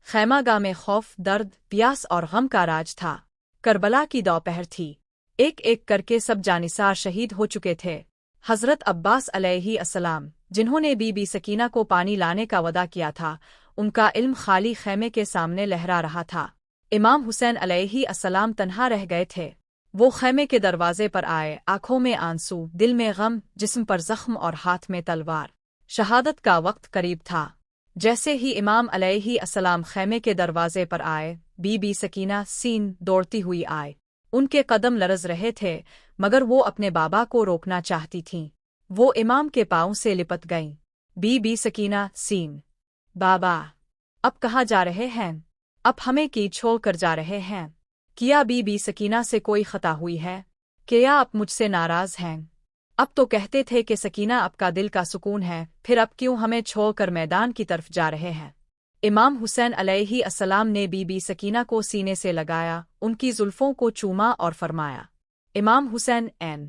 خیمہ گاہ میں خوف، درد، پیاس اور غم کا راج تھا۔ کربلا کی دوپہر تھی۔ ایک ایک کر کے سب جانثار شہید ہو چکے تھے۔ حضرت عباس علیہ السلام، جنہوں نے بی بی سکینہ کو پانی لانے کا وعدہ کیا تھا، ان کا علم خالی خیمے کے سامنے لہرا رہا تھا۔ امام حسین علیہ السلام تنہا رہ گئے تھے۔ وہ خیمے کے دروازے پر آئے، آنکھوں میں آنسو، دل میں غم، جسم پر زخم اور ہاتھ میں تلوار۔ شہادت کا وقت قریب تھا۔ جیسے ہی امام علیہ السلام خیمے کے دروازے پر آئے، بی بی سکینہ سین دوڑتی ہوئی آئے۔ ان کے قدم لرز رہے تھے، مگر وہ اپنے بابا کو روکنا چاہتی تھیں۔ وہ امام کے پاؤں سے لپٹ گئیں۔ بی بی سکینہ سین، بابا، اب کہاں جا رہے ہیں؟ اب ہمیں کی چھوڑ کر جا رہے ہیں؟ کیا بی بی سکینہ سے کوئی خطا ہوئی ہے؟ کیا آپ مجھ سے ناراض ہیں؟ اب تو کہتے تھے کہ سکینہ آپ کا دل کا سکون ہے، پھر اب کیوں ہمیں چھوڑ کر میدان کی طرف جا رہے ہیں؟ امام حسین علیہ السلام نے بی بی سکینہ کو سینے سے لگایا، ان کی زلفوں کو چوما اور فرمایا، امام حسین این،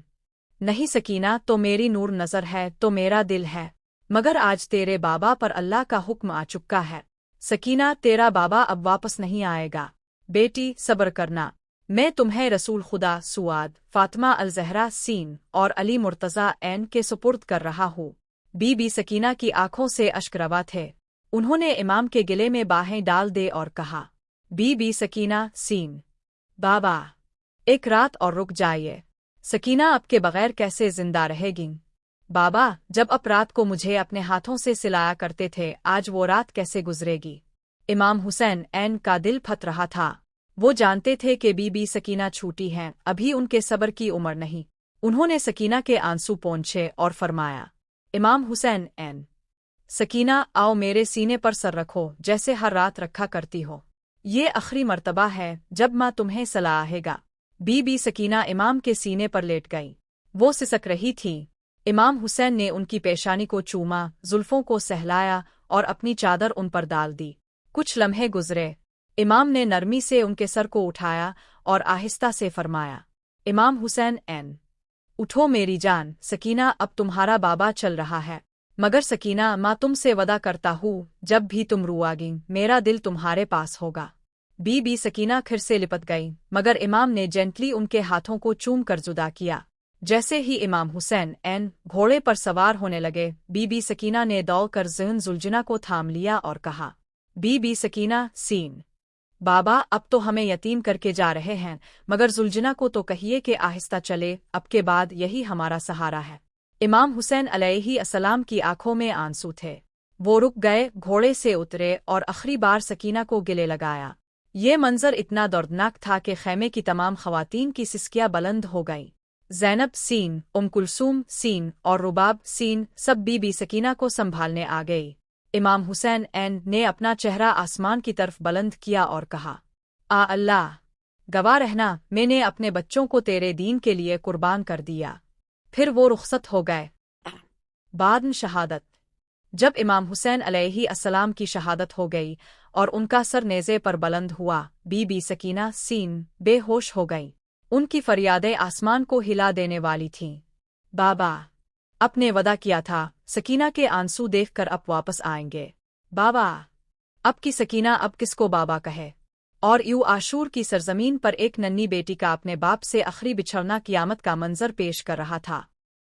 نہیں سکینہ تو میری نور نظر ہے، تو میرا دل ہے، مگر آج تیرے بابا پر اللہ کا حکم آ چکا ہے۔ سکینہ، تیرا بابا اب واپس نہیں آئے گا۔ بیٹی، صبر کرنا۔ میں تمہیں رسول خدا سعاد، فاطمہ الزہرا سین اور علی مرتضیٰ این کے سپرد کر رہا ہوں۔ بی بی سکینہ کی آنکھوں سے اشک روا تھے۔ انہوں نے امام کے گلے میں باہیں ڈال دے اور کہا، بی بی سکینہ سین، بابا، ایک رات اور رک جائیے۔ سکینہ آپ کے بغیر کیسے زندہ رہے گی؟ بابا، جب اب رات کو مجھے اپنے ہاتھوں سے سلایا کرتے تھے، آج وہ رات کیسے گزرے گی؟ امام حسین این کا دل پھٹ رہا تھا۔ وہ جانتے تھے کہ بی بی سکینہ چھوٹی ہیں، ابھی ان کے صبر کی عمر نہیں۔ انہوں نے سکینہ کے آنسو پونچھے اور فرمایا، امام حسین این، سکینہ، آؤ میرے سینے پر سر رکھو جیسے ہر رات رکھا کرتی ہو۔ یہ آخری مرتبہ ہے جب ماں تمہیں سلاہے گا۔ بی بی سکینہ امام کے سینے پر لیٹ گئی۔ وہ سسک رہی تھی۔ امام حسین نے ان کی پیشانی کو چوما، زلفوں کو سہلایا اور اپنی چادر ان پر ڈال دی۔ کچھ لمحے گزرے۔ امام نے نرمی سے ان کے سر کو اٹھایا اور آہستہ سے فرمایا، امام حسین این، اٹھو میری جان۔ سکینہ، اب تمہارا بابا چل رہا ہے، مگر سکینہ، ماں تم سے وعدہ کرتا ہوں، جب بھی تم روآگی میرا دل تمہارے پاس ہوگا۔ بی بی سکینہ پھر سے لپٹ گئی، مگر امام نے جینٹلی ان کے ہاتھوں کو چوم کر جدا کیا۔ جیسے ہی امام حسین این گھوڑے پر سوار ہونے لگے، بی بی سکینہ نے دوڑ کر زلجنہ کو تھام لیا اور کہا، بی بی سکینہ سین، بابا، اب تو ہمیں یتیم کر کے جا رہے ہیں، مگر زلجنہ کو تو کہیے کہ آہستہ چلے، اب کے بعد یہی ہمارا سہارا ہے۔ امام حسین علیہ السلام کی آنکھوں میں آنسو تھے۔ وہ رک گئے، گھوڑے سے اترے اور آخری بار سکینہ کو گلے لگایا۔ یہ منظر اتنا دردناک تھا کہ خیمے کی تمام خواتین کی سسکیاں بلند ہو گئیں۔ زینب سین، کلثوم سین اور رباب سین سب بی بی سکینہ کو سنبھالنے آ گئی۔ امام حسین این نے اپنا چہرہ آسمان کی طرف بلند کیا اور کہا، آ اللہ، گواہ رہنا، میں نے اپنے بچوں کو تیرے دین کے لیے قربان کر دیا۔ پھر وہ رخصت ہو گئے۔ بعد شہادت۔ جب امام حسین علیہ السلام کی شہادت ہو گئی اور ان کا سر نیزے پر بلند ہوا، بی بی سکینہ سین بے ہوش ہو گئیں۔ ان کی فریادیں آسمان کو ہلا دینے والی تھیں۔ بابا، اپنے وعدہ کیا تھا، سکینہ کے آنسو دیکھ کر اب واپس آئیں گے۔ بابا، اب کی سکینہ اب کس کو بابا کہے؟ اور یوں عاشور کی سرزمین پر ایک ننھی بیٹی کا اپنے باپ سے آخری بچھڑنا قیامت کا منظر پیش کر رہا تھا۔